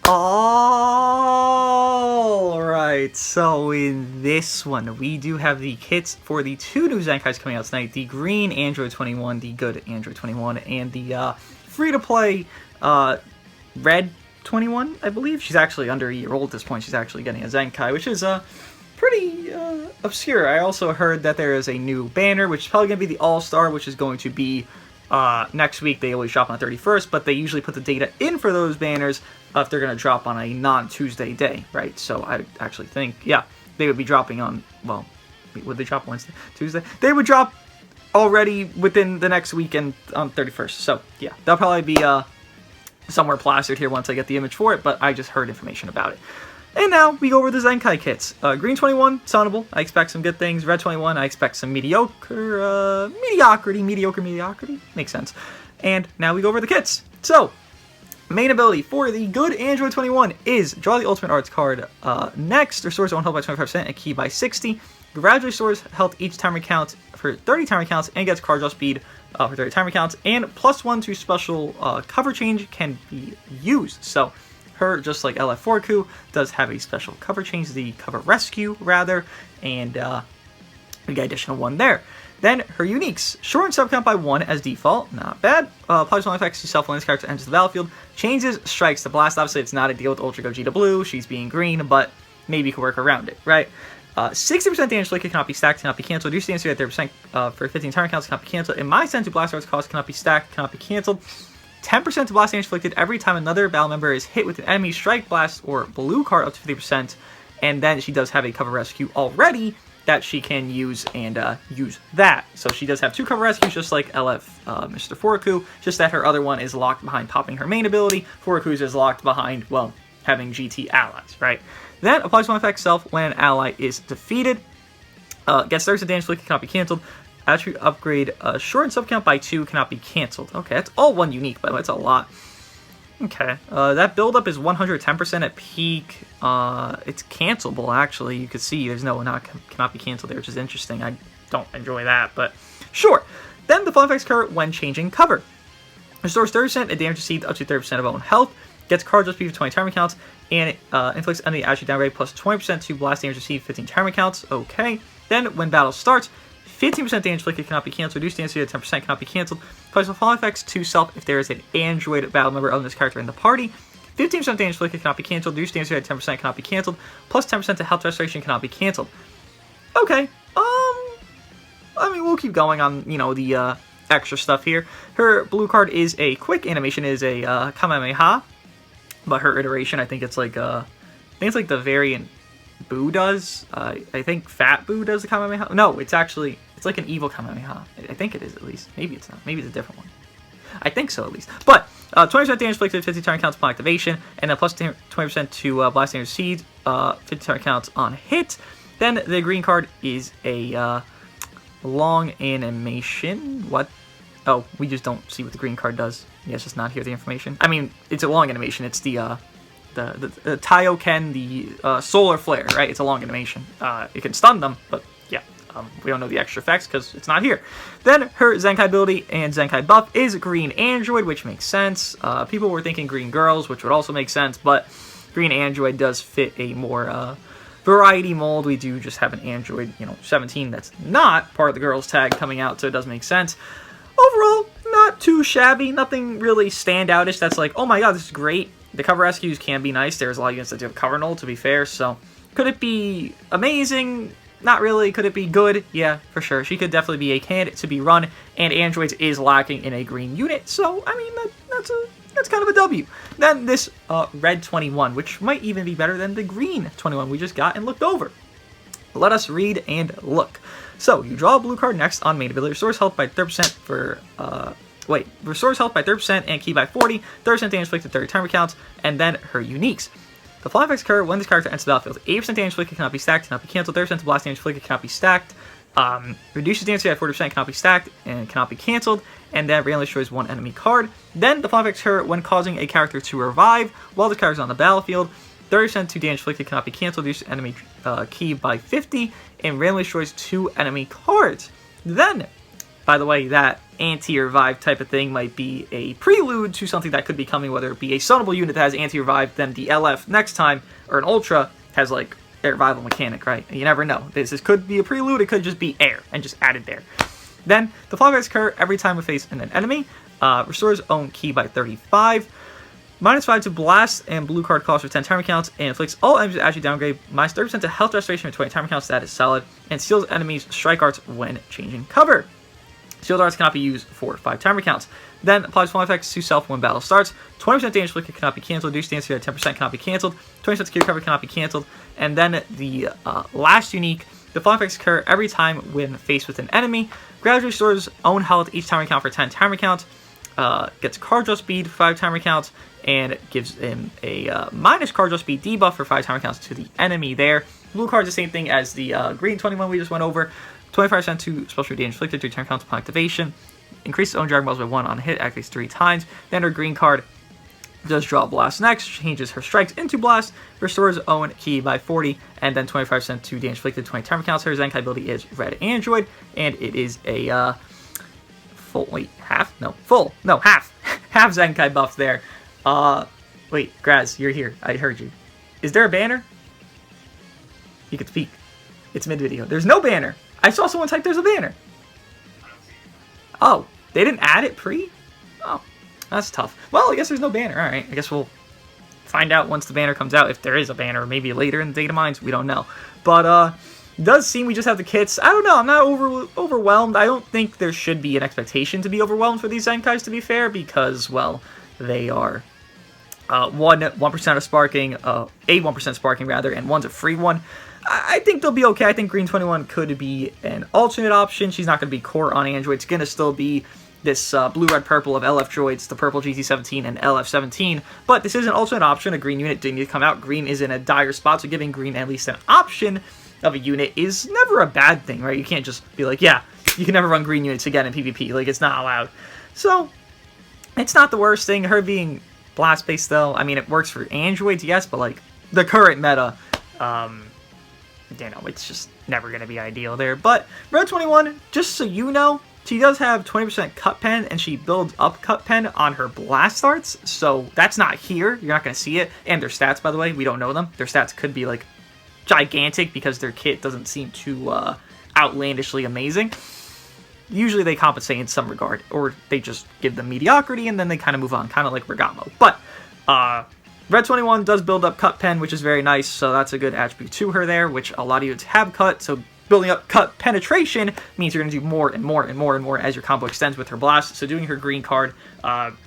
Alright, so in this one, we do have the kits for the two new Zenkais coming out tonight. The green Android 21, the good Android 21, and the free-to-play red 21, I believe. She's actually under a year old at this point. She's actually getting a Zenkai, which is pretty obscure. I also heard that there is a new banner, which is probably going to be the All-Star, which is going to be next week. They always drop on the 31st, but they usually put the data in for those banners if they're going to drop on a non-Tuesday day, right? So I actually think, yeah, they would be dropping on, well, would they drop Wednesday? Tuesday? They would drop already within the next weekend on 31st. So, yeah, they'll probably be somewhere plastered here once I get the image for it, but I just heard information about it. And now we go over the Zenkai kits. Green 21, sonable. I expect some good things. Red 21, I expect some mediocrity. Makes sense. And now we go over the kits. So, main ability for the good Android 21 is draw the Ultimate Arts card next. Restores own health by 25% and key by 60. Gradually restores health each timer count for 30 timer counts and gets card draw speed for 30 timer counts. And +1 to special cover change can be used. So, her, just like LF4Ku, does have a special cover change, the cover rescue, rather, and we get additional 1 there. Then, her uniques. Shorten sub count by 1 as default, not bad. Applies 1 effects to self when this character enters the battlefield. Changes strikes to blast. Obviously, it's not a deal with Ultra Go G to blue, she's being green, but maybe you can work around it, right? 60% damage flick cannot be stacked, cannot be cancelled. Reduce damage at 30% for 15 turn counts, cannot be cancelled. In my sense, blast arts cost cannot be stacked, cannot be cancelled. 10% to blast damage inflicted every time another battle member is hit with an enemy strike, blast, or blue card up to 50%. And then she does have a cover rescue already that she can use and use that. So she does have 2 cover rescues, just like LF Mr. Furuku, just that her other one is locked behind popping her main ability. Furuku's is locked behind, well, having GT allies, right? Then applies 1 effect self when an ally is defeated. Gets 30% damage inflicted, cannot be cancelled. Attribute upgrade, shorten sub count by 2, cannot be cancelled. Okay, that's all 1 unique, by the way, that's a lot. Okay, that buildup is 110% at peak. It's cancelable, actually. You could see there's no cannot be cancelled there, which is interesting. I don't enjoy that, but sure. Then the fun effects occur when changing cover. Restores 30% of damage received up to 30% of own health. Gets card draw speed for 20 timer counts. And it inflicts enemy attribute downgrade plus 20% to blast damage received 15 timer counts. Okay. Then when battle starts, 15% damage inflicted cannot be cancelled. Reduced damage at 10% cannot be cancelled. Applies fall effects to self if there is an Android battle member of this character in the party. 15% damage inflicted cannot be cancelled. Reduced damage at 10% cannot be cancelled. Plus 10% to health restoration cannot be cancelled. Okay. I mean, we'll keep going on, you know, the extra stuff here. Her blue card is a quick animation, is a Kamehameha. But her iteration, I think it's like the variant Boo does. I think Fat Boo does the Kamehameha. No, it's like an evil Kamehameha. I think it is, at least. Maybe it's not. Maybe it's a different one. I think so, at least. But 20% damage inflicted, 50 turn counts upon activation, and then plus 20% to blast damage seed, 50 turn counts on hit. Then the green card is a long animation. What? Oh, we just don't see what the green card does. Yeah, it's just not here, the information. I mean, it's a long animation. It's the AWOKEN, the solar flare, right? It's a long animation. It can stun them, but yeah, we don't know the extra effects because it's not here. Then her Zenkai ability and Zenkai buff is green android, which makes sense. People were thinking green girls, which would also make sense, but green android does fit a more variety mold. We do just have an android, 17 that's not part of the girls tag coming out, so it does make sense. Overall, not too shabby, nothing really standoutish that's like, oh my god, this is great. The cover rescues can be nice. There's a lot of units that do have cover null, to be fair, so could it be amazing? Not really. Could it be good? Yeah, for sure. She could definitely be a candidate to be run, and androids is lacking in a green unit, so, I mean, that's kind of a W. Then this red 21, which might even be better than the green 21 we just got and looked over. Let us read and look. So, you draw a blue card next on main ability. Restores health by 30% for, restores health by 30% and key by 40, 30% damage inflicted 30 timer counts, and then her uniques. The fly effects occur when this character enters the battlefield. 80% damage inflicted cannot be stacked, cannot be cancelled. 30% to blast damage inflicted cannot be stacked. Reduces damage at 40%, cannot be stacked, and cannot be cancelled. And then randomly destroys one enemy card. Then the fly effects occur when causing a character to revive while the character is on the battlefield. 30% to damage inflicted cannot be cancelled. Reduces enemy key by 50, and randomly destroys 2 enemy cards. Then by the way, that anti-revive type of thing might be a prelude to something that could be coming, whether it be a stunnable unit that has anti-revive, then the LF next time, or an Ultra has like air revival mechanic, right? You never know. This could be a prelude, it could just be air, and just added there. Then, the flag effects occur every time we face an enemy, restores own ki by 35, -5 to blast and blue card cost for 10 timer counts, and inflicts all enemies actually downgrade, -30% to health restoration for 20 timer counts, that is solid, and steals enemies' strike arts when changing cover. Shield arts cannot be used for 5 timer counts. Then applies flying effects to self when battle starts. 20% damage inflicted cannot be cancelled. Reduced damage at 10% cannot be cancelled. 20% security cover cannot be cancelled. And then the last unique, the flying effects occur every time when faced with an enemy. Gradually restores own health each timer count for 10 timer counts. Gets card draw speed for 5 timer counts. And gives him a minus card draw speed debuff for 5 timer counts to the enemy there. Blue card is the same thing as the green 21 we just went over. 25% to special damage inflicted, 3 turn counts upon activation. Increases own Dragon Balls by 1 on hit, activates 3 times. Then her green card does draw Blast next, changes her strikes into Blast, restores own ki by 40, and then 25% to damage inflicted, 20 timer counts. Her Zenkai ability is Red Android, and it is a half Zenkai buff there. Wait, Graz, you're here. I heard you. Is there a banner? You can speak. It's mid-video. There's no banner. I saw someone type there's a banner. Oh, they didn't add it pre? Oh, that's tough. Well, I guess there's no banner. All right, I guess we'll find out once the banner comes out if there is a banner, or maybe later in the data mines. We don't know. But it does seem we just have the kits. I don't know. I'm not overwhelmed. I don't think there should be an expectation to be overwhelmed for these Zenkais, to be fair, because, well, they are 1% of sparking, a 1% sparking rather, and one's a free one. I think they'll be okay. I think Green 21 could be an alternate option. She's not going to be core on Android. It's going to still be this blue, red, purple of LF droids, the purple GT17 and LF17. But this is an alternate option. A green unit didn't need to come out. Green is in a dire spot, so giving green at least an option of a unit is never a bad thing, right? You can't just be like, yeah, you can never run green units again in PvP. Like, it's not allowed. So, it's not the worst thing. Her being blast-based, though, I mean, it works for androids, yes, but, like, the current meta, you know, it's just never going to be ideal there. But Red 21, just so you know, she does have 20% cut pen, and she builds up cut pen on her blast arts, so that's not here. You're not going to see it. And their stats, by the way, we don't know them. Their stats could be, like, gigantic because their kit doesn't seem too outlandishly amazing. Usually they compensate in some regard, or they just give them mediocrity, and then they kind of move on, kind of like Regamo. But Red 21 does build up cut pen, which is very nice, so that's a good attribute to her there, which a lot of units have cut, so building up cut penetration means you're going to do more and more and more and more as your combo extends with her blast. So doing her green card,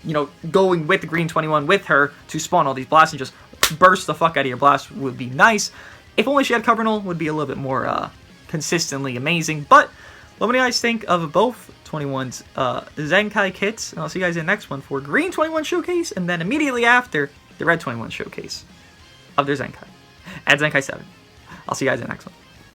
you know, going with the Green 21 with her to spawn all these blasts and just burst the fuck out of your blast would be nice. If only she had cover null, would be a little bit more consistently amazing. But let me know what you guys think of both 21's Zenkai kits, and I'll see you guys in the next one for Green 21 Showcase, and then immediately after the Red 21 Showcase of their Zenkai at Zenkai 7. I'll see you guys in the next one.